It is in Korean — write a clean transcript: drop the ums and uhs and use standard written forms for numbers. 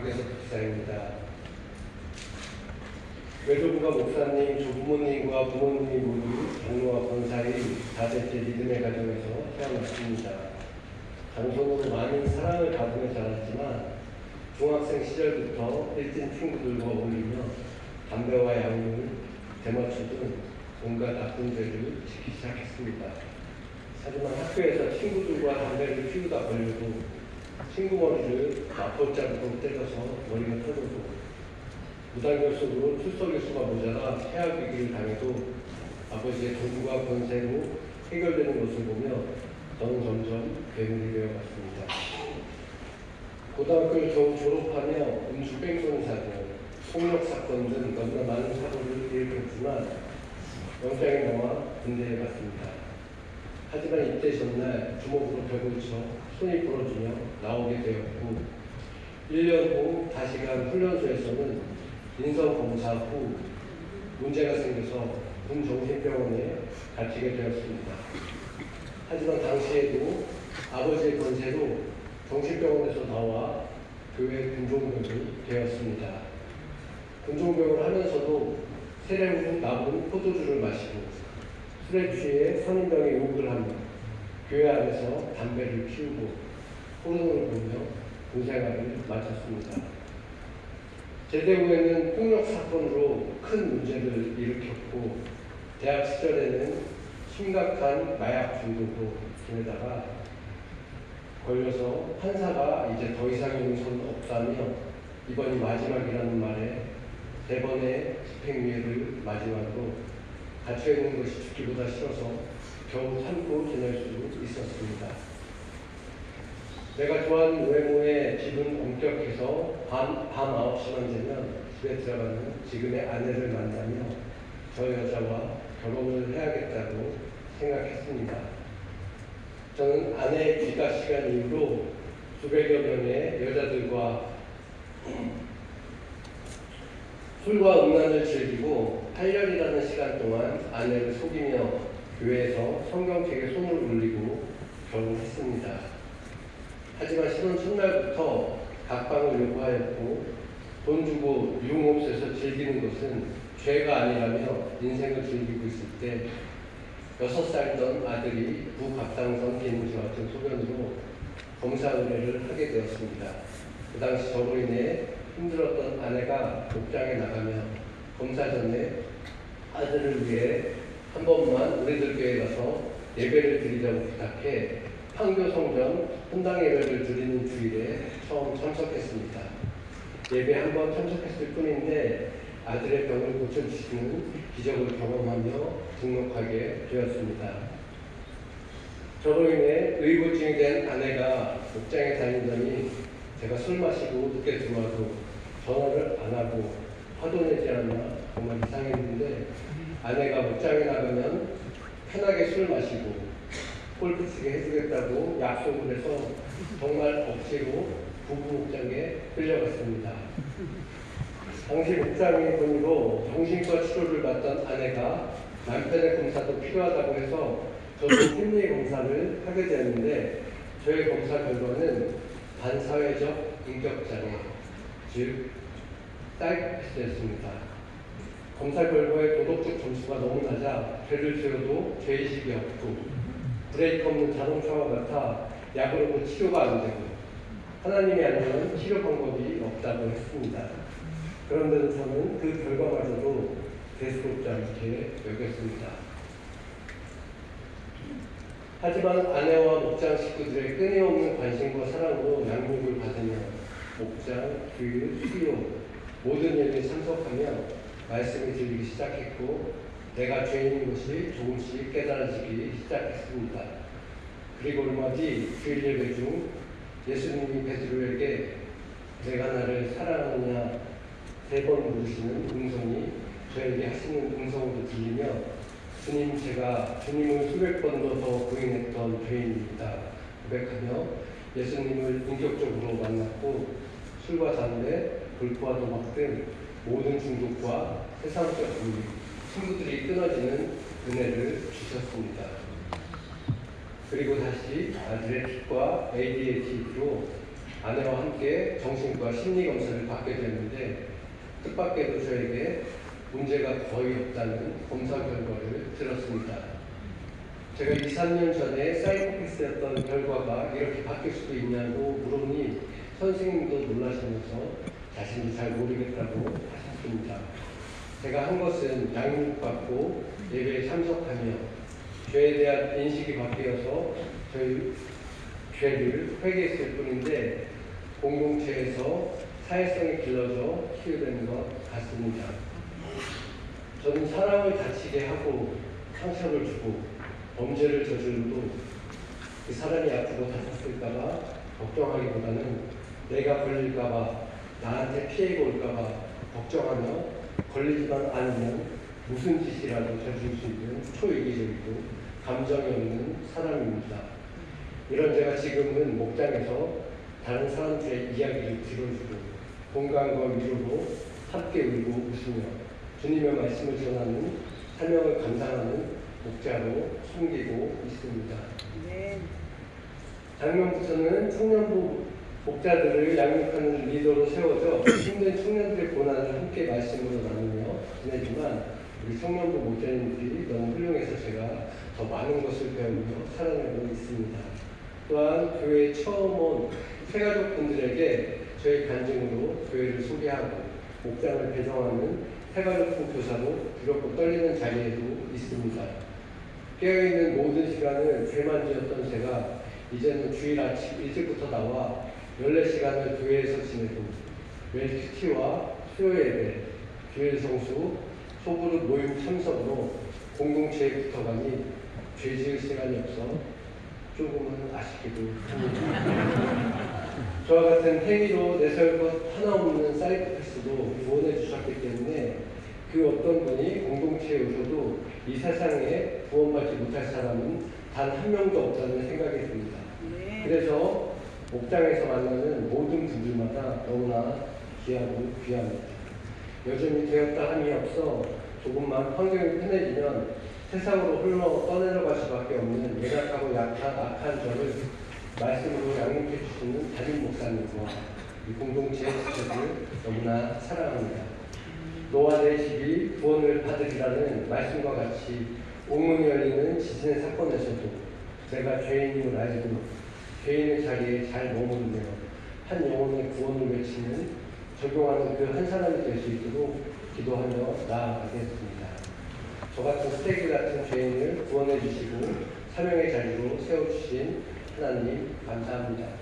박예석 목사입니다. 외조부가 목사님, 조부모님과 부모님이 모두 장로와 권사의 4대째 믿음의 가정에서 태어났습니다. 장손으로 많은 사랑을 받으며 자랐지만 중학생 시절부터 일진 친구들과 어울리며 담배와 약물, 대마초 등 온갖 나쁜 죄를 지키기 시작했습니다. 하지만 학교에서 친구들과 담배를 피우다 걸려도 친구 머리를 맞벌자루로 때려서 머리가 터져도 무단결 속으로 출석 일수가 모자라 폐학 위기를 당해도 아버지의 도구가 권세로 해결되는 것을 보며 저는 점점 괴물이 되어갔습니다. 고등학교를 겨우 졸업하며 음주 뺑소니 사건, 폭력 사건 등 너무나 많은 사고를 일으켰지만 영장에 나와 군대에 갔습니다. 하지만 입대 전날 주먹으로 벽을 쳐 손이 부러지며 나오게 되었고 1년 후 다시 간 훈련소에서는 인성검사 후 문제가 생겨서 군정신병원에 갇히게 되었습니다. 하지만 당시에도 아버지의 권세로 정신병원에서 나와 교회 군종병이 되었습니다. 군종병을 하면서도 세례 후 남은 포도주를 마시고 술에 취해 선임병에 욕을 하며 교회 안에서 담배를 피우고 포도를 보며 군생활을 마쳤습니다. 제대 후에는 폭력 사건으로 큰 문제를 일으켰고 대학 시절에는 심각한 마약 중독으로 지내다가 걸려서 판사가 이제 더 이상 용서는 없다며 이번이 마지막이라는 말에 3번의 집행유예를 마지막으로 갇혀 있는 것이 죽기보다 싫어서 겨우 참고 지낼 수 있었습니다. 내가 좋아하는 외모에 집은 엄격해서 밤 9시만 되면 집에 들어가는 지금의 아내를 만나며 저 여자와 결혼을 해야겠다고 생각했습니다. 저는 아내의 귀가 시간 이후로 수백여 명의 여자들과 술과 음란을 즐기고 8년이라는 시간 동안 아내를 속이며 교회에서 성경책에 손을 올리고 결혼했습니다. 하지만 신혼 첫날부터 각방을 요구하였고 돈 주고 유흥업소에서 즐기는 것은 죄가 아니라며 인생을 즐기고 있을 때 6살이던 아들이 부갑상선 기능증 같은 소견으로 검사 의뢰를 하게 되었습니다. 그 당시 저로 인해 힘들었던 아내가 목장에 나가며 검사 전에 아들을 위해 한 번만 우리들 교회에 가서 예배를 드리자고 부탁해 판교성전 헌당 예배를 드리는 주일에 처음 참석했습니다. 예배 한 번 참석했을 뿐인데 아들의 병을 고쳐주시는 기적을 경험하며 등록하게 되었습니다. 저로 인해 의구증이 된 아내가 목장에 다니더니 제가 술 마시고 늦게 들어와도 전화를 안 하고 화도 내지 않나 정말 이상했는데 아내가 목장에 나가면 편하게 술 마시고 골프 치게 해주겠다고 약속을 해서 정말 억지로 부부 목장에 끌려갔습니다. 당시 목장의 돈으로 정신과 치료를 받던 아내가 남편의 검사도 필요하다고 해서 저도 심리 검사를 하게 되었는데 저의 검사 결과는 반사회적 인격장애, 즉 사이코패스였습니다. 검사 결과의 도덕적 점수가 너무 낮아 죄를 지어도 죄의식이 없고 브레이크 없는 자동차와 같아 약으로도 치료가 안 되고 하나님이 아니면 치료 방법이 없다고 했습니다. 그런데도 저는 그 결과마저도 대수롭지 않게 여겼습니다. 하지만 아내와 목장 식구들의 끊임없는 관심과 사랑으로 양육을 받으며 목장, 교육, 수요 모든 일에 참석하며 말씀을 드리기 시작했고 내가 죄인인 것이 조금씩 깨달아지기 시작했습니다. 그리고 얼마 뒤 주일 예배 중 예수님이 베드로에게 내가 나를 사랑하느냐 3번 물으시는 음성이 저에게 하시는 음성으로 들리며 주님, 제가 주님을 수백 번도 더 부인했던 죄인입니다. 고백하며 예수님을 인격적으로 만났고 술과 담배, 불포와 도박 등 모든 중독과 세상적 분리, 친구들이 끊어지는 은혜를 주셨습니다. 그리고 다시 아들의 틱과 ADHD로 아내와 함께 정신과 심리검사를 받게 됐는데 뜻밖에도 저에게 문제가 거의 없다는 검사 결과를 들었습니다. 제가 2, 3년 전에 사이코패스였던 결과가 이렇게 바뀔 수도 있냐고 물으니 선생님도 놀라시면서 자신이 잘 모르겠다고 하셨습니다. 제가 한 것은 양육받고 예배에 참석하며 죄에 대한 인식이 바뀌어서 저희 죄를 회개했을 뿐인데 공동체에서 사회성이 길러져 치유되는 것 같습니다. 저는 사람을 다치게 하고 상처를 주고 범죄를 저질러도 그 사람이 아프고 다쳤을까봐 걱정하기보다는 내가 걸릴까봐 나한테 피해가 올까봐 걱정하며 걸리지만 않으면 무슨 짓이라도 저질 수 있는 초이기적이고 감정이 없는 사람입니다. 이런 제가 지금은 목장에서 다른 사람들의 이야기를 들어주고 공감과 위로로 함께 울고 웃으며 주님의 말씀을 전하는 사명을 감당하는 목자로 섬기고 있습니다. 네. 작년부터는 청년부 목자들을 양육하는 리더로 세워져 힘든 청년들의 고난을 함께 말씀으로 나누며 지내지만 우리 청년부 목자님들이 너무 훌륭해서 제가 더 많은 것을 배우며 살아내고 있습니다. 또한 교회에 처음 온 새가족분들에게 저희 간증으로 교회를 소개하고 목장을 배정하는 새가족부 교사로 두렵고 떨리는 자리에도 있습니다. 깨어있는 모든 시간을 죄만 지었던 제가 이제는 주일 아침 일찍부터 나와 14시간을 교회에서 지내고 웰큐티와 수요 예배, 교회 성수, 소그룹 모임 참석으로 공동체에 붙어가니 죄 지을 시간이 없어 조금은 아쉽기도 합니다. 저와 같은 행위로 내세울 것 하나 없는 사이코패스도 구원해 주셨기 때문에 그 어떤 분이 공동체에 오셔도 이 세상에 구원받지 못할 사람은 단 한 명도 없다는 생각이 듭니다. 네. 그래서 목장에서 만나는 모든 분들마다 너무나 귀하고 귀합니다. 여전히 되었다 함이 없어 조금만 환경이 편해지면 세상으로 흘러 떠내려갈 수밖에 없는 연약하고 악한 저를 말씀으로 양육해 주시는 담임 목사님과 이 공동체의 지체를 너무나 사랑합니다. 너와 내 집이 구원을 받으리라는 말씀과 같이 옥문이 열리는 지진의 사건에서도 내가 죄인임을 알고 죄인의 자리에 잘 머무르며 한 영혼의 구원을 외치는 적용하는 그 한 사람이 될 수 있도록 기도하며 나아가겠습니다. 저 같은 쓰레기 같은 죄인을 구원해 주시고 사명의 자리로 세워주신 하나님 감사합니다. 네.